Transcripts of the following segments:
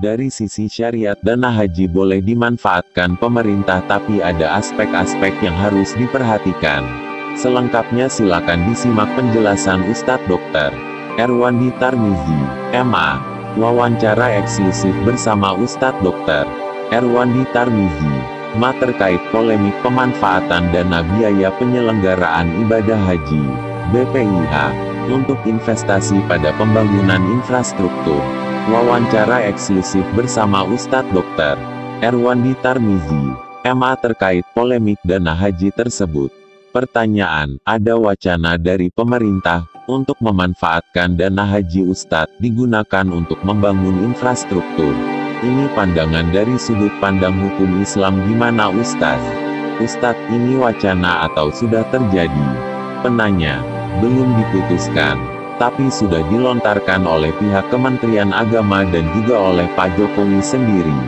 Dari sisi syariat, dana haji boleh dimanfaatkan pemerintah, tapi ada aspek-aspek yang harus diperhatikan. Selengkapnya silakan disimak penjelasan Ustadz Dr. Erwandi Tarmizi, MA. Wawancara eksklusif bersama Ustadz Dr. Erwandi Tarmizi, MA, terkait polemik pemanfaatan dana biaya penyelenggaraan ibadah haji, BPIH, untuk investasi pada pembangunan infrastruktur. Wawancara eksklusif bersama Ustadz Dr. Erwandi Tarmizi, MA, terkait polemik dana haji tersebut. Pertanyaan, ada wacana dari pemerintah untuk memanfaatkan dana haji Ustadz digunakan untuk membangun infrastruktur. Ini pandangan dari sudut pandang hukum Islam gimana Ustadz? Ustadz, ini wacana atau sudah terjadi? Penanya, belum diputuskan, tapi sudah dilontarkan oleh pihak Kementerian Agama dan juga oleh Pak Jokowi sendiri.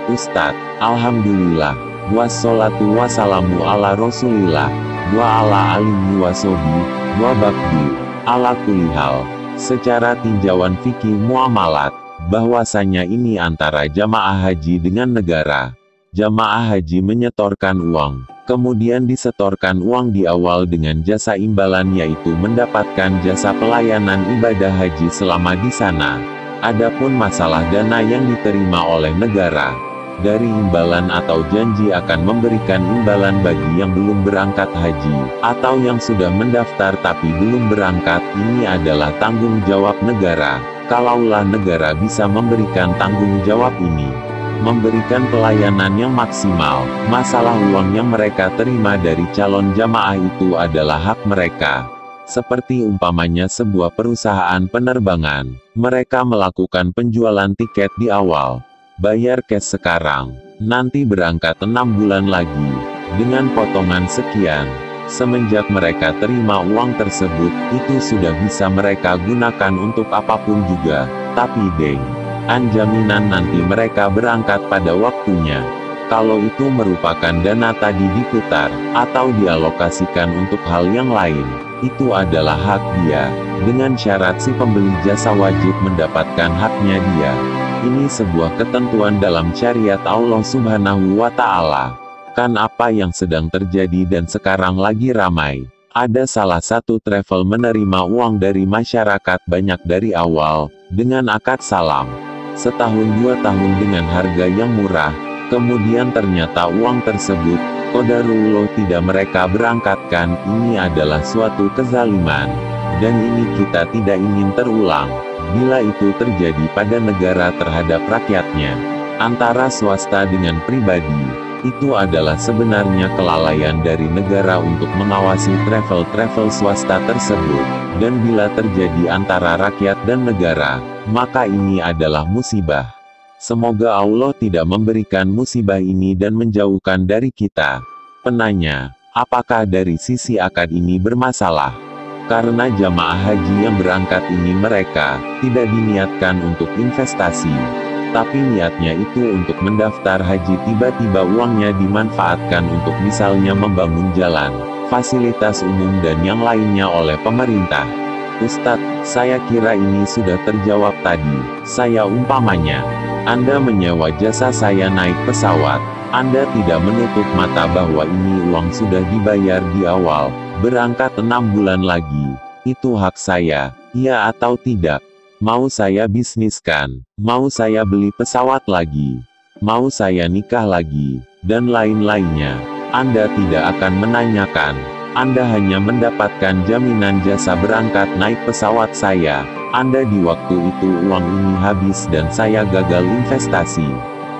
Ustadz, alhamdulillah, wassalatu wassalamu ala rasulillah, wa ala alihi wasobi, wa bakdu, ala kulihal. Secara tinjauan fikih muamalat, bahwasanya ini antara jamaah haji dengan negara. Jamaah haji menyetorkan uang, kemudian disetorkan uang di awal dengan jasa imbalan, yaitu mendapatkan jasa pelayanan ibadah haji selama di sana. Adapun masalah dana yang diterima oleh negara dari imbalan atau janji akan memberikan imbalan bagi yang belum berangkat haji, atau yang sudah mendaftar tapi belum berangkat, ini adalah tanggung jawab negara. Kalaulah negara bisa memberikan tanggung jawab ini, memberikan pelayanan yang maksimal, masalah uang yang mereka terima dari calon jamaah itu adalah hak mereka. Seperti umpamanya sebuah perusahaan penerbangan, mereka melakukan penjualan tiket di awal, bayar cash sekarang, nanti berangkat 6 bulan lagi, dengan potongan sekian. Semenjak mereka terima uang tersebut, itu sudah bisa mereka gunakan untuk apapun juga, tapi jaminan nanti mereka berangkat pada waktunya. Kalau itu merupakan dana tadi diputar, atau dialokasikan untuk hal yang lain, itu adalah hak dia, dengan syarat si pembeli jasa wajib mendapatkan haknya dia. Ini sebuah ketentuan dalam syariat Allah Subhanahu wa Ta'ala. Kan apa yang sedang terjadi dan sekarang lagi ramai. Ada salah satu travel menerima uang dari masyarakat banyak dari awal, dengan akad salam. Setahun 2 tahun dengan harga yang murah, kemudian ternyata uang tersebut, qadarullah tidak mereka berangkatkan. Ini adalah suatu kezaliman, dan ini kita tidak ingin terulang. Bila itu terjadi pada negara terhadap rakyatnya, antara swasta dengan pribadi, itu adalah sebenarnya kelalaian dari negara untuk mengawasi travel swasta tersebut. Dan bila terjadi antara rakyat dan negara, maka ini adalah musibah. Semoga Allah tidak memberikan musibah ini dan menjauhkan dari kita. Penanya, apakah dari sisi akad ini bermasalah? Karena jamaah haji yang berangkat ini mereka tidak diniatkan untuk investasi, tapi niatnya itu untuk mendaftar haji. Tiba-tiba uangnya dimanfaatkan untuk misalnya membangun jalan, fasilitas umum dan yang lainnya oleh pemerintah. Ustadz, saya kira ini sudah terjawab tadi. Saya umpamanya, Anda menyewa jasa saya naik pesawat, Anda tidak menutup mata bahwa ini uang sudah dibayar di awal, berangkat 6 bulan lagi. Itu hak saya, iya atau tidak? Mau saya bisniskan, mau saya beli pesawat lagi, mau saya nikah lagi, dan lain-lainnya. Anda tidak akan menanyakan. Anda hanya mendapatkan jaminan jasa berangkat naik pesawat saya. Anda di waktu itu uang ini habis dan saya gagal investasi.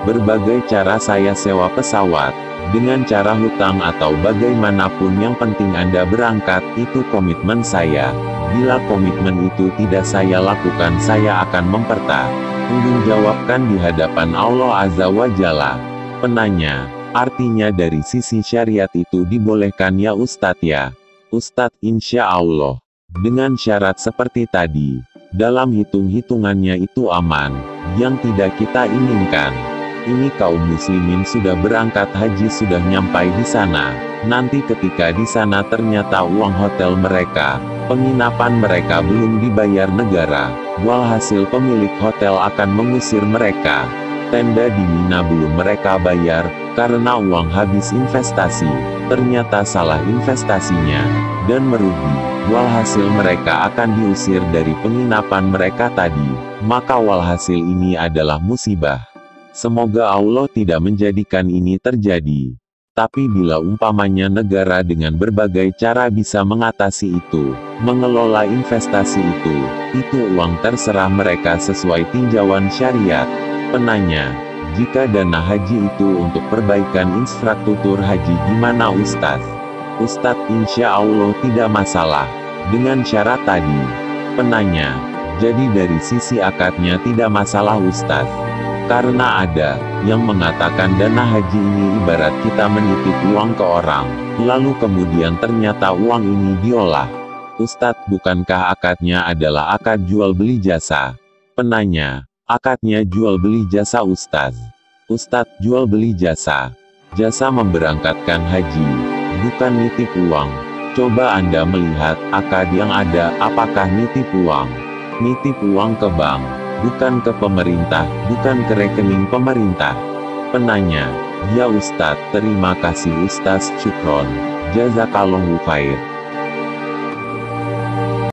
Berbagai cara saya sewa pesawat, dengan cara hutang atau bagaimanapun, yang penting Anda berangkat, itu komitmen saya. Bila komitmen itu tidak saya lakukan, saya akan mempertanggungjawabkan di hadapan Allah Azza wa Jalla. Penanya, artinya dari sisi syariat itu dibolehkan ya Ustadz ya? Ustadz, insya Allah, dengan syarat seperti tadi, dalam hitung-hitungannya itu aman, yang tidak kita inginkan. Ini kaum muslimin sudah berangkat haji, sudah nyampai di sana. Nanti ketika di sana ternyata uang hotel mereka, penginapan mereka belum dibayar negara. Walhasil pemilik hotel akan mengusir mereka. Tenda di Mina belum mereka bayar, karena uang habis investasi. Ternyata salah investasinya, dan merugi. Walhasil mereka akan diusir dari penginapan mereka tadi. Maka walhasil ini adalah musibah. Semoga Allah tidak menjadikan ini terjadi. Tapi bila umpamanya negara dengan berbagai cara bisa mengatasi itu, mengelola investasi itu uang terserah mereka sesuai tinjauan syariat. Penanya, jika dana haji itu untuk perbaikan infrastruktur haji gimana Ustadz? Ustadz insya Allah tidak masalah, dengan syarat tadi. Penanya, jadi dari sisi akadnya tidak masalah Ustadz. Karena ada yang mengatakan dana haji ini ibarat kita menitip uang ke orang, lalu kemudian ternyata uang ini diolah. Ustadz, bukankah akadnya adalah akad jual beli jasa? Penanya, akadnya jual beli jasa Ustadz. Ustadz, jual beli jasa. Jasa memberangkatkan haji, bukan nitip uang. Coba Anda melihat akad yang ada, apakah nitip uang? Nitip uang ke bank, bukan ke pemerintah, bukan ke rekening pemerintah. Penanya, ya Ustadz, terima kasih Ustadz, syukron, jazakallahu khair.